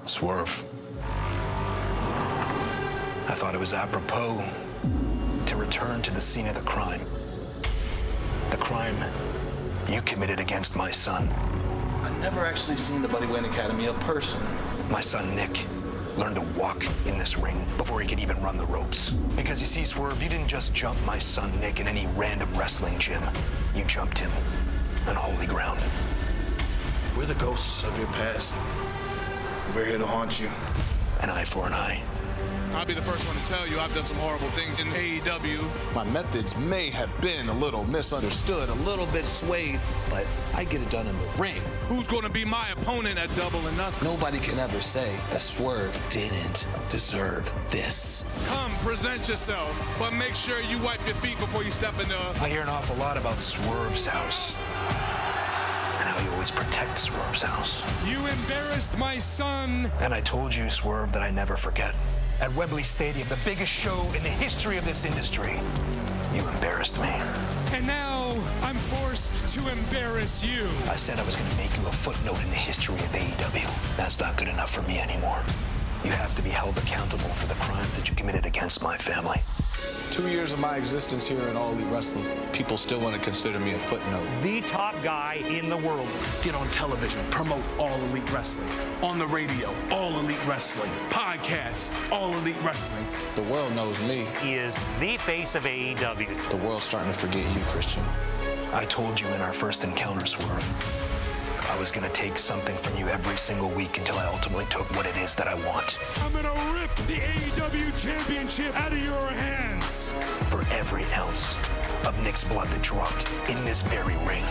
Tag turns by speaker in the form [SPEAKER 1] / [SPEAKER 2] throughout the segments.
[SPEAKER 1] Swerve. I thought it was apropos to return to the scene of the crime. The crime you committed against my son.
[SPEAKER 2] I've never actually seen the Bodyweight Academy in person.
[SPEAKER 1] My son, Nick, learned to walk in this ring before he could even run the ropes. Because you see, Swerve, you didn't just jump my son, Nick, in any random wrestling gym. You jumped him on holy ground.
[SPEAKER 2] We're the ghosts of your past. We're here to haunt you.
[SPEAKER 1] An eye for an eye.
[SPEAKER 3] I'll be the first one to tell you I've done some horrible things in AEW.
[SPEAKER 4] My methods may have been a little misunderstood, a little bit swayed, but I get it done in the ring.
[SPEAKER 3] Who's going to be my opponent at Double or Nothing?
[SPEAKER 4] Nobody can ever say that Swerve didn't deserve this.
[SPEAKER 3] Come, present yourself, but make sure you wipe your feet before you step in the...
[SPEAKER 1] I hear an awful lot about Swerve's house. And how you always protect Swerve's house.
[SPEAKER 5] You embarrassed my son.
[SPEAKER 1] And I told you, Swerve, that I never forget. At Wembley Stadium, the biggest show in the history of this industry, you embarrassed me.
[SPEAKER 5] And now I'm forced to embarrass you.
[SPEAKER 1] I said I was going to make you a footnote in the history of AEW. That's not good enough for me anymore. You have to be held accountable for the crimes that you committed against my family.
[SPEAKER 4] 2 years of my existence here in All Elite Wrestling, people still want to consider me a footnote.
[SPEAKER 6] The top guy in the world.
[SPEAKER 2] Get on television, promote All Elite Wrestling. On the radio, All Elite Wrestling. Podcasts, All Elite Wrestling.
[SPEAKER 4] The world knows me.
[SPEAKER 6] He is the face of AEW.
[SPEAKER 4] The world's starting to forget you, Christian.
[SPEAKER 1] I told you in our first encounter, Swerve, I was going to take something from you every single week until I ultimately took what it is that I want.
[SPEAKER 5] I'm going to rip the AEW Championship out of your hands.
[SPEAKER 1] For every ounce of Nick's blood that dropped in this very ring,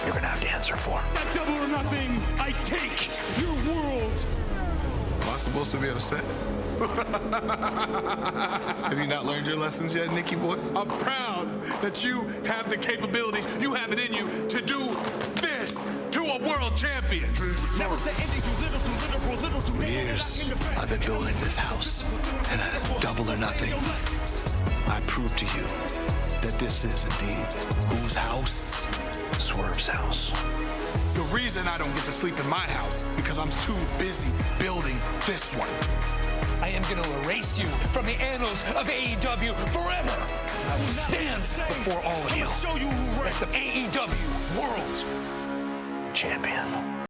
[SPEAKER 1] you're going to have to answer for.
[SPEAKER 5] At Double or Nothing, I take your world.
[SPEAKER 4] Am I supposed to be upset? Have you not learned your lessons yet, Nicky boy?
[SPEAKER 3] I'm proud that you have the capabilities, you have it in you to do this to a world champion.
[SPEAKER 2] For years, I've been building this house. And at Double or Nothing, I prove to you that this is indeed whose house?
[SPEAKER 1] Swerve's house.
[SPEAKER 3] The reason I don't get to sleep in my house because I'm too busy building this one.
[SPEAKER 1] I am going to erase you from the annals of AEW forever. I will stand before all of you.
[SPEAKER 5] Show you who
[SPEAKER 1] as the AEW World Champion.